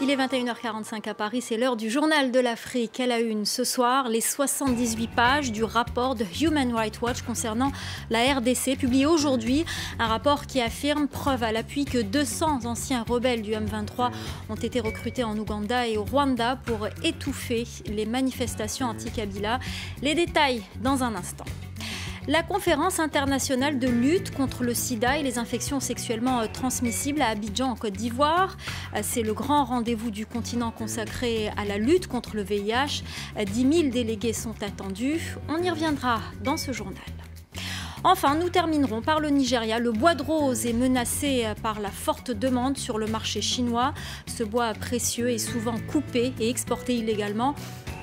Il est 21h45 à Paris, c'est l'heure du journal de l'Afrique. À la une ce soir, les 78 pages du rapport de Human Rights Watch concernant la RDC, publié aujourd'hui. Un rapport qui affirme, preuve à l'appui, que 200 anciens rebelles du M23 ont été recrutés en Ouganda et au Rwanda pour étouffer les manifestations anti-Kabila. Les détails dans un instant. La conférence internationale de lutte contre le sida et les infections sexuellement transmissibles à Abidjan en Côte d'Ivoire. C'est le grand rendez-vous du continent consacré à la lutte contre le VIH. 10 000 délégués sont attendus. On y reviendra dans ce journal. Enfin, nous terminerons par le Nigeria. Le bois de rose est menacé par la forte demande sur le marché chinois. Ce bois précieux est souvent coupé et exporté illégalement.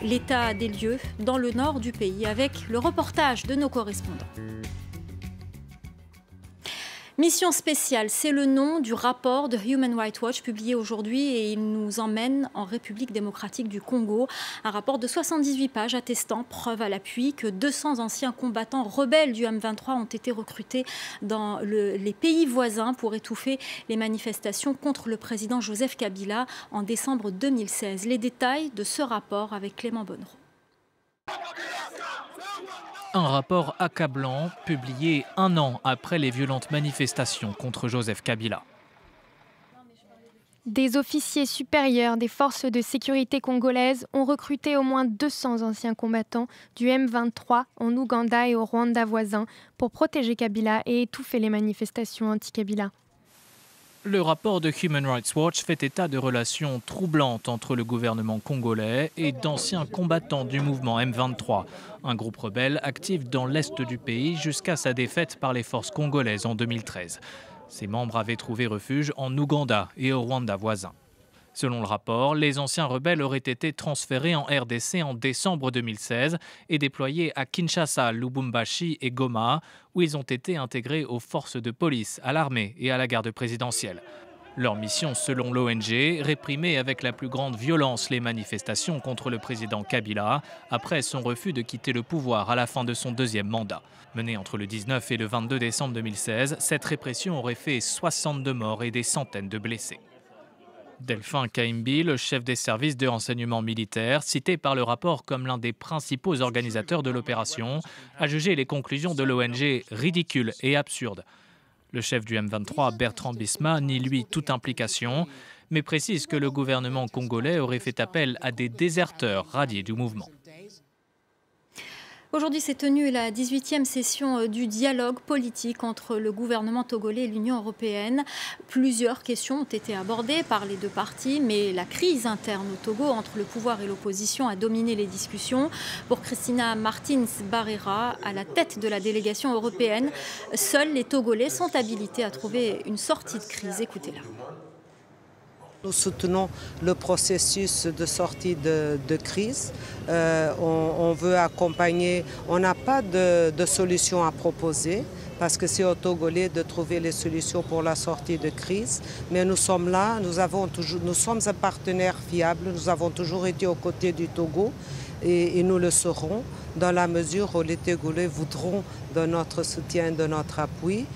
L'état des lieux dans le nord du pays avec le reportage de nos correspondants. Mission spéciale, c'est le nom du rapport de Human Rights Watch publié aujourd'hui et il nous emmène en République démocratique du Congo. Un rapport de 78 pages attestant, preuve à l'appui, que 200 anciens combattants rebelles du M23 ont été recrutés dans les pays voisins pour étouffer les manifestations contre le président Joseph Kabila en décembre 2016. Les détails de ce rapport avec Clément Bonnereau. Un rapport accablant, publié un an après les violentes manifestations contre Joseph Kabila. Des officiers supérieurs des forces de sécurité congolaises ont recruté au moins 200 anciens combattants du M23 en Ouganda et au Rwanda voisin pour protéger Kabila et étouffer les manifestations anti-Kabila. Le rapport de Human Rights Watch fait état de relations troublantes entre le gouvernement congolais et d'anciens combattants du mouvement M23, un groupe rebelle actif dans l'est du pays jusqu'à sa défaite par les forces congolaises en 2013. Ses membres avaient trouvé refuge en Ouganda et au Rwanda voisin. Selon le rapport, les anciens rebelles auraient été transférés en RDC en décembre 2016 et déployés à Kinshasa, Lubumbashi et Goma, où ils ont été intégrés aux forces de police, à l'armée et à la garde présidentielle. Leur mission, selon l'ONG, réprimer avec la plus grande violence les manifestations contre le président Kabila après son refus de quitter le pouvoir à la fin de son deuxième mandat. Menée entre le 19 et le 22 décembre 2016, cette répression aurait fait 62 morts et des centaines de blessés. Delphin Kaimbi, le chef des services de renseignement militaire, cité par le rapport comme l'un des principaux organisateurs de l'opération, a jugé les conclusions de l'ONG ridicules et absurdes. Le chef du M23, Bertrand Bisma, nie lui toute implication, mais précise que le gouvernement congolais aurait fait appel à des déserteurs radiés du mouvement. Aujourd'hui s'est tenue la 18e session du dialogue politique entre le gouvernement togolais et l'Union européenne. Plusieurs questions ont été abordées par les deux parties, mais la crise interne au Togo entre le pouvoir et l'opposition a dominé les discussions. Pour Christina Martins Barrera, à la tête de la délégation européenne, seuls les Togolais sont habilités à trouver une sortie de crise. Écoutez-la. Nous soutenons le processus de sortie de crise. On veut accompagner, on n'a pas de solution à proposer parce que c'est aux Togolais de trouver les solutions pour la sortie de crise. Mais nous sommes là, nous sommes un partenaire fiable, nous avons toujours été aux côtés du Togo et nous le serons dans la mesure où les Togolais voudront de notre soutien, de notre appui.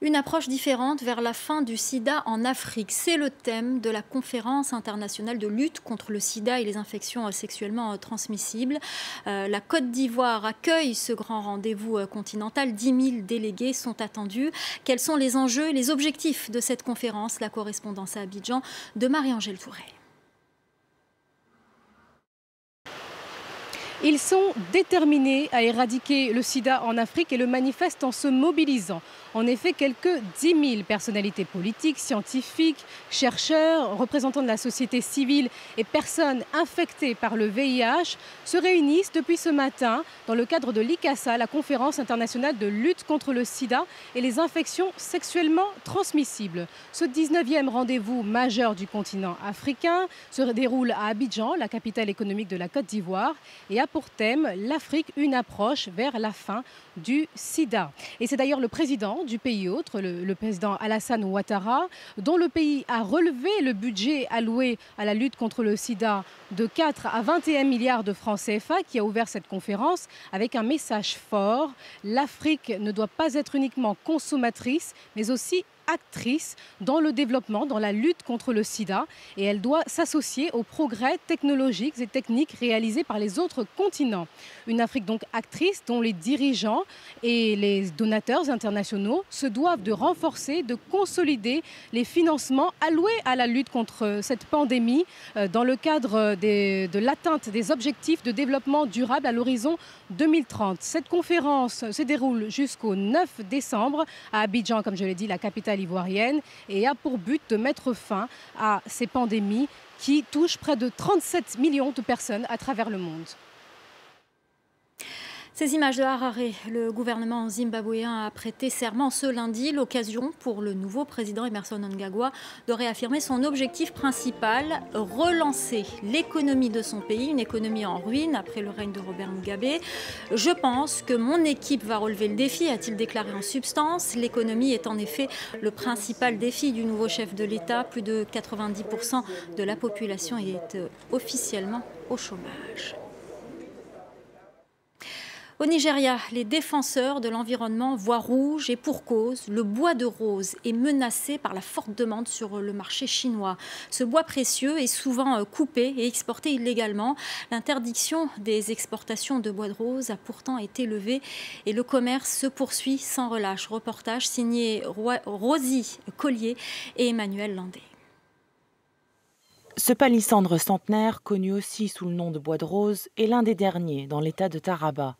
Une approche différente vers la fin du sida en Afrique. C'est le thème de la conférence internationale de lutte contre le sida et les infections sexuellement transmissibles. La Côte d'Ivoire accueille ce grand rendez-vous continental. 10 000 délégués sont attendus. Quels sont les enjeux et les objectifs de cette conférence? La correspondance à Abidjan de Marie-Angèle Touré. Ils sont déterminés à éradiquer le sida en Afrique et le manifestent en se mobilisant. En effet, quelques 10 000 personnalités politiques, scientifiques, chercheurs, représentants de la société civile et personnes infectées par le VIH se réunissent depuis ce matin dans le cadre de l'ICASA, la conférence internationale de lutte contre le sida et les infections sexuellement transmissibles. Ce 19e rendez-vous majeur du continent africain se déroule à Abidjan, la capitale économique de la Côte d'Ivoire, et a pour thème l'Afrique, une approche vers la fin du sida. Et c'est d'ailleurs le président du pays hôte, le président Alassane Ouattara, dont le pays a relevé le budget alloué à la lutte contre le sida de 4 à 21 milliards de francs CFA, qui a ouvert cette conférence avec un message fort. L'Afrique ne doit pas être uniquement consommatrice, mais aussi actrice dans le développement, dans la lutte contre le sida. Et elle doit s'associer aux progrès technologiques et techniques réalisés par les autres continents. Une Afrique donc actrice dont les dirigeants et les donateurs internationaux se doivent de renforcer, de consolider les financements alloués à la lutte contre cette pandémie dans le cadre de l'atteinte des objectifs de développement durable à l'horizon 2030. Cette conférence se déroule jusqu'au 9 décembre à Abidjan, comme je l'ai dit, la capitale ivoirienne, et a pour but de mettre fin à ces pandémies qui touchent près de 37 millions de personnes à travers le monde. Ces images de Harare, le gouvernement zimbabwéen a prêté serment ce lundi, l'occasion pour le nouveau président Emmerson Mnangagwa de réaffirmer son objectif principal, relancer l'économie de son pays, une économie en ruine après le règne de Robert Mugabe. Je pense que mon équipe va relever le défi, a-t-il déclaré en substance. L'économie est en effet le principal défi du nouveau chef de l'État. Plus de 90% de la population est officiellement au chômage. Au Nigeria, les défenseurs de l'environnement voient rouge et pour cause. Le bois de rose est menacé par la forte demande sur le marché chinois. Ce bois précieux est souvent coupé et exporté illégalement. L'interdiction des exportations de bois de rose a pourtant été levée et le commerce se poursuit sans relâche. Reportage signé Rosie Collier et Emmanuel Landé. Ce palissandre centenaire, connu aussi sous le nom de bois de rose, est l'un des derniers dans l'état de Taraba.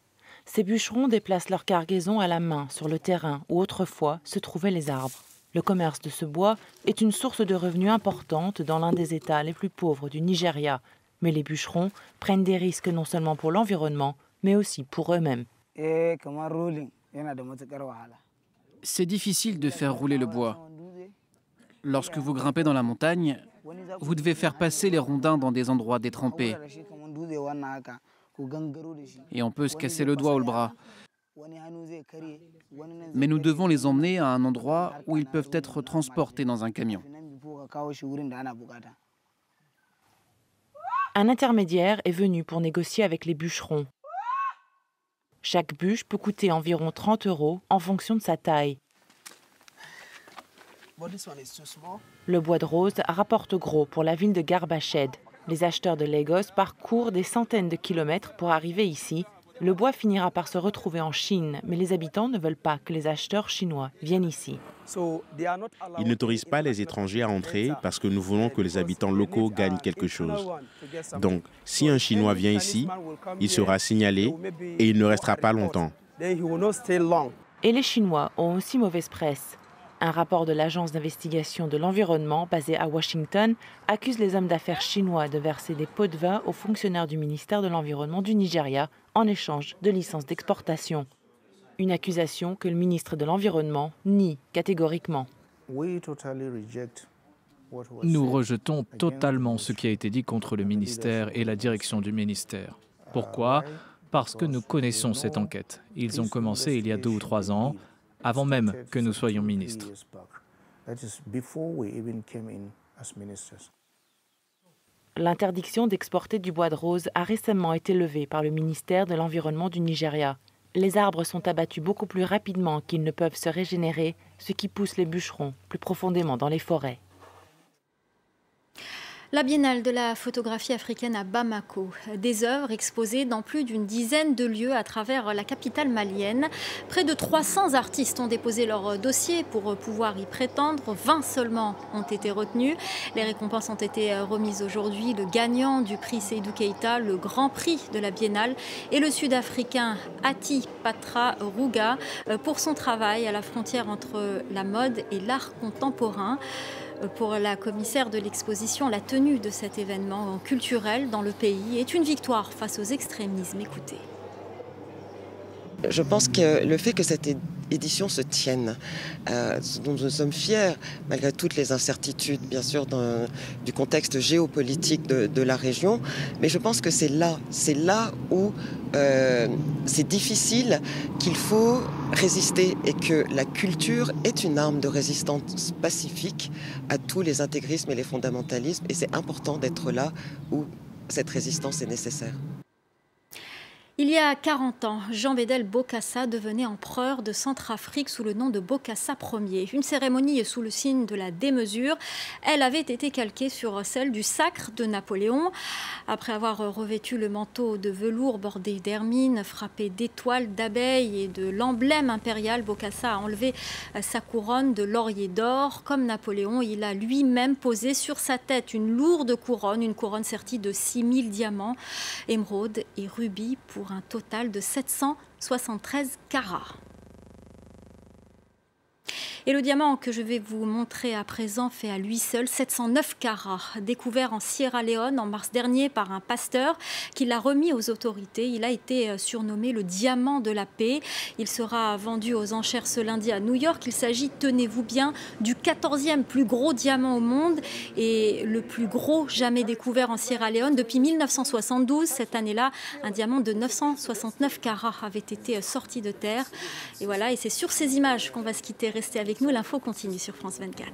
Ces bûcherons déplacent leur cargaison à la main sur le terrain où autrefois se trouvaient les arbres. Le commerce de ce bois est une source de revenus importante dans l'un des États les plus pauvres du Nigeria. Mais les bûcherons prennent des risques non seulement pour l'environnement, mais aussi pour eux-mêmes. C'est difficile de faire rouler le bois. Lorsque vous grimpez dans la montagne, vous devez faire passer les rondins dans des endroits détrempés. Et on peut se casser le doigt ou le bras. Mais nous devons les emmener à un endroit où ils peuvent être transportés dans un camion. Un intermédiaire est venu pour négocier avec les bûcherons. Chaque bûche peut coûter environ 30 € en fonction de sa taille. Le bois de rose rapporte gros pour la ville de Garbached. Les acheteurs de Lagos parcourent des centaines de kilomètres pour arriver ici. Le bois finira par se retrouver en Chine, mais les habitants ne veulent pas que les acheteurs chinois viennent ici. Ils n'autorisent pas les étrangers à entrer parce que nous voulons que les habitants locaux gagnent quelque chose. Donc, si un Chinois vient ici, il sera signalé et il ne restera pas longtemps. Et les Chinois ont aussi mauvaise presse. Un rapport de l'agence d'investigation de l'environnement basée à Washington accuse les hommes d'affaires chinois de verser des pots de vin aux fonctionnaires du ministère de l'Environnement du Nigeria en échange de licences d'exportation. Une accusation que le ministre de l'Environnement nie catégoriquement. Nous rejetons totalement ce qui a été dit contre le ministère et la direction du ministère. Pourquoi ? Parce que nous connaissons cette enquête. Ils ont commencé il y a 2 ou 3 ans. Avant même que nous soyons ministres. L'interdiction d'exporter du bois de rose a récemment été levée par le ministère de l'Environnement du Nigeria. Les arbres sont abattus beaucoup plus rapidement qu'ils ne peuvent se régénérer, ce qui pousse les bûcherons plus profondément dans les forêts. La Biennale de la photographie africaine à Bamako. Des œuvres exposées dans plus d'une dizaine de lieux à travers la capitale malienne. Près de 300 artistes ont déposé leur dossier pour pouvoir y prétendre. 20 seulement ont été retenus. Les récompenses ont été remises aujourd'hui. Le gagnant du prix Seydou Keita, le grand prix de la Biennale, et le Sud-Africain Ati Patra Ruga pour son travail à la frontière entre la mode et l'art contemporain. Pour la commissaire de l'exposition, la tenue de cet événement culturel dans le pays est une victoire face aux extrémismes. Écoutez. Je pense que le fait que cette édition se tienne, dont nous sommes fiers, malgré toutes les incertitudes, bien sûr, du contexte géopolitique de la région, mais je pense que c'est là où c'est difficile, qu'il faut résister et que la culture est une arme de résistance pacifique à tous les intégrismes et les fondamentalismes, et c'est important d'être là où cette résistance est nécessaire. Il y a 40 ans, Jean Bédel Bokassa devenait empereur de Centrafrique sous le nom de Bokassa Ier. Une cérémonie sous le signe de la démesure. Elle avait été calquée sur celle du sacre de Napoléon. Après avoir revêtu le manteau de velours bordé d'hermine, frappé d'étoiles, d'abeilles et de l'emblème impérial, Bokassa a enlevé sa couronne de laurier d'or. Comme Napoléon, il a lui-même posé sur sa tête une lourde couronne, une couronne sertie de 6000 diamants, émeraudes et rubis pour un total de 773 carats. Et le diamant que je vais vous montrer à présent fait à lui seul 709 carats, découvert en Sierra Leone en mars dernier par un pasteur qui l'a remis aux autorités. Il a été surnommé le diamant de la paix. Il sera vendu aux enchères ce lundi à New York. Il s'agit, tenez-vous bien, du 14e plus gros diamant au monde et le plus gros jamais découvert en Sierra Leone depuis 1972. Cette année-là, un diamant de 969 carats avait été sorti de terre. Et voilà, et c'est sur ces images qu'on va se quitter. Restez avec nous, l'info continue sur France 24.